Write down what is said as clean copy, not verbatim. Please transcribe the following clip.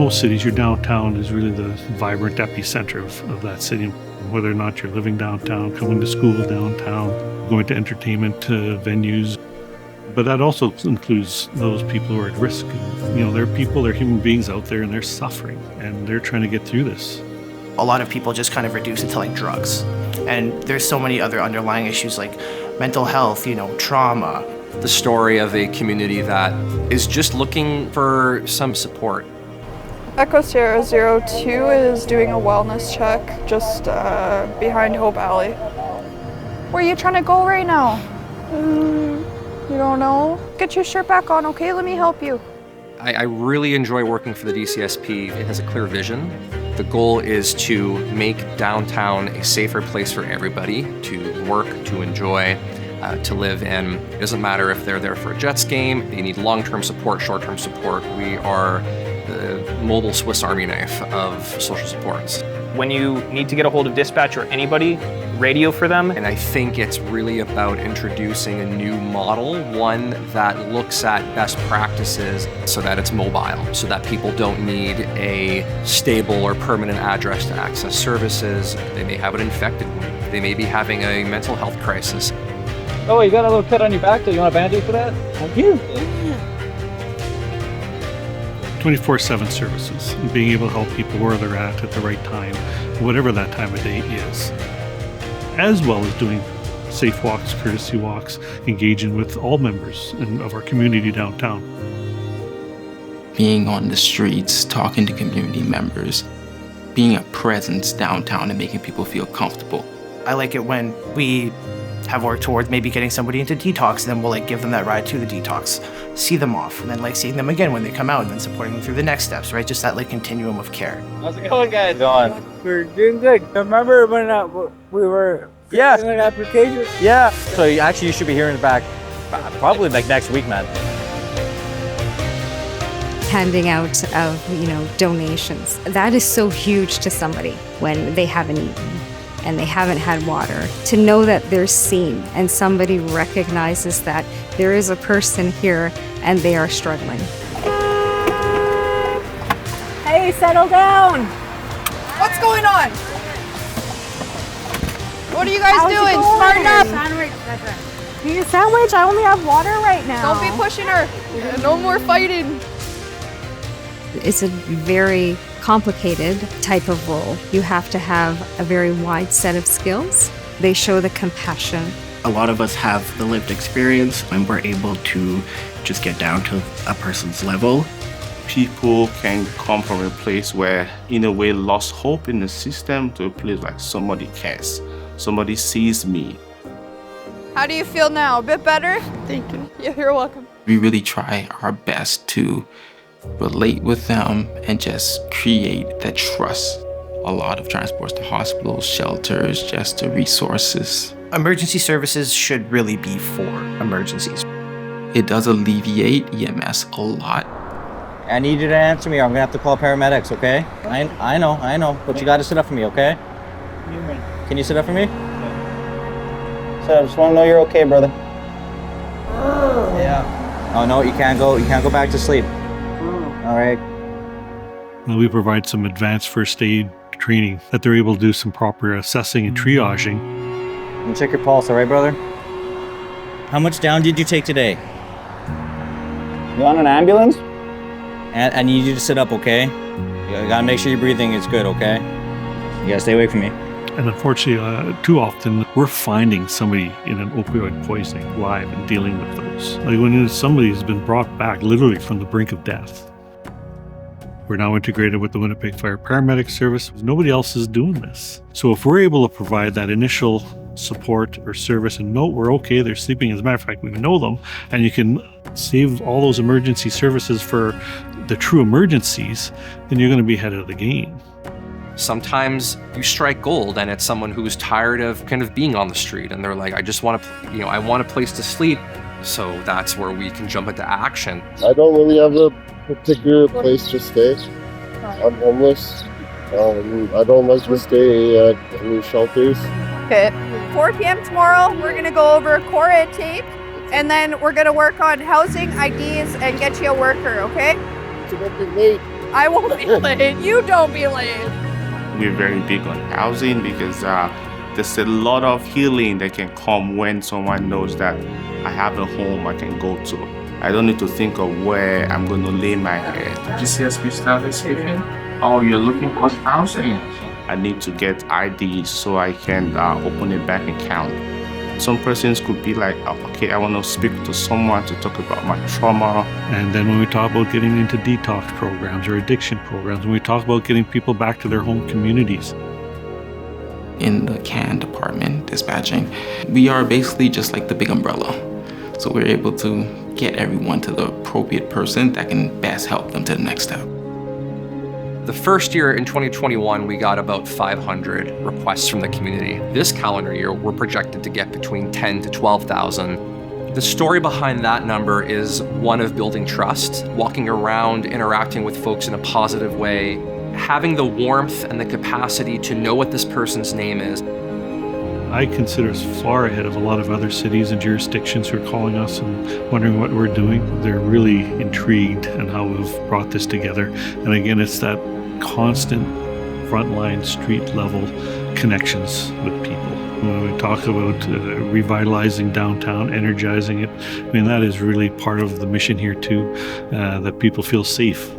most cities, your downtown is really the vibrant epicenter of that city. Whether or not you're living downtown, coming to school downtown, going to entertainment venues. But that also includes those people who are at risk. There are people, they're human beings out there, and they're suffering, and they're trying to get through this. A lot of people just kind of reduce it to like drugs. And there's so many other underlying issues like mental health, trauma. The story of a community that is just looking for some support. Echo Sierra 02 is doing a wellness check just behind Hope Alley. Where are you trying to go right now? You don't know? Get your shirt back on, okay? Let me help you. I really enjoy working for the DCSP. It has a clear vision. The goal is to make downtown a safer place for everybody to work, to enjoy, to live in. It doesn't matter if they're there for a Jets game, they need long-term support, short-term support. We are the mobile Swiss Army knife of social supports. When you need to get a hold of dispatch or anybody, radio for them. And I think it's really about introducing a new model, one that looks at best practices so that it's mobile, so that people don't need a stable or permanent address to access services. They may have an infected wound. They may be having a mental health crisis. Oh, you got a little cut on your back. Do you want a Band-Aid for that? Thank you. 24/7 services, and being able to help people where they're at the right time, whatever that time of day is, as well as doing safe walks, courtesy walks, engaging with all members of our community downtown. Being on the streets, talking to community members, being a presence downtown and making people feel comfortable. I like it when we have worked towards maybe getting somebody into detox, and then we'll give them that ride to the detox, see them off, and then seeing them again when they come out, and then supporting them through the next steps, right? Just that continuum of care. How's it going, guys? We're doing good. Remember when we were filling an application? Yeah. So you should be hearing back probably next week, man. Handing out of, donations. That is so huge to somebody when they haven't eaten and they haven't had water. To know that they're seen and somebody recognizes that there is a person here and they are struggling. Hey, settle down. What's going on? What are you guys doing? Smarten up. Sandwich. Need a sandwich? I only have water right now. Don't be pushing her. No more fighting. It's a very complicated type of role. You have to have a very wide set of skills. They show the compassion. A lot of us have the lived experience and we're able to just get down to a person's level. People can come from a place where, in a way, lost hope in the system to a place like somebody cares, somebody sees me. How do you feel now? A bit better? Thank you. Yeah, you're welcome. We really try our best to relate with them and just create that trust. A lot of transports to hospitals, shelters, just the resources. Emergency services should really be for emergencies. It does alleviate EMS a lot. I need you to answer me or I'm gonna have to call paramedics, okay? I know, but you gotta sit up for me, okay? Can you sit up for me? So I just wanna know you're okay, brother. Yeah. Oh no, you can't go back to sleep. All right. We provide some advanced first aid training that they're able to do some proper assessing and triaging. And check your pulse, all right, brother? How much down did you take today? You on an ambulance? And I need you to sit up, okay? You gotta make sure your breathing is good, okay? You gotta stay away from me. And unfortunately, too often, we're finding somebody in an opioid poisoning live and dealing with those. Like when somebody has been brought back literally from the brink of death. We're now integrated with the Winnipeg Fire Paramedic Service. Nobody else is doing this. So if we're able to provide that initial support or service and know we're okay, they're sleeping, as a matter of fact, we know them, and you can save all those emergency services for the true emergencies, then you're going to be ahead of the game. Sometimes you strike gold and it's someone who's tired of kind of being on the street and they're like, I just want to, I want a place to sleep. So that's where we can jump into action. I don't really have a particular place to stay. I'm homeless. I don't like to stay at any shelters. Okay. 4 p.m. tomorrow, we're going to go over core intake, and then we're going to work on housing, IDs, and get you a worker, okay? It's a bit late. I won't be late. You don't be late. We're very big on housing because there's a lot of healing that can come when someone knows that I have a home I can go to. I don't need to think of where I'm going to lay my head. DCSP staff is speaking. Oh, you're looking for housing? I need to get IDs so I can open a bank account. Some persons could be like, oh, okay, I want to speak to someone to talk about my trauma. And then when we talk about getting into detox programs or addiction programs, when we talk about getting people back to their home communities. In the CAN department, dispatching, we are basically just like the big umbrella. So we're able to get everyone to the appropriate person that can best help them to the next step. The first year in 2021, we got about 500 requests from the community. This calendar year, we're projected to get between 10 to 12,000. The story behind that number is one of building trust, walking around, interacting with folks in a positive way, having the warmth and the capacity to know what this person's name is. I consider us far ahead of a lot of other cities and jurisdictions who are calling us and wondering what we're doing. They're really intrigued in how we've brought this together. And again, it's that constant frontline, street level connections with people. When we talk about revitalizing downtown, energizing it, I mean, that is really part of the mission here too, that people feel safe.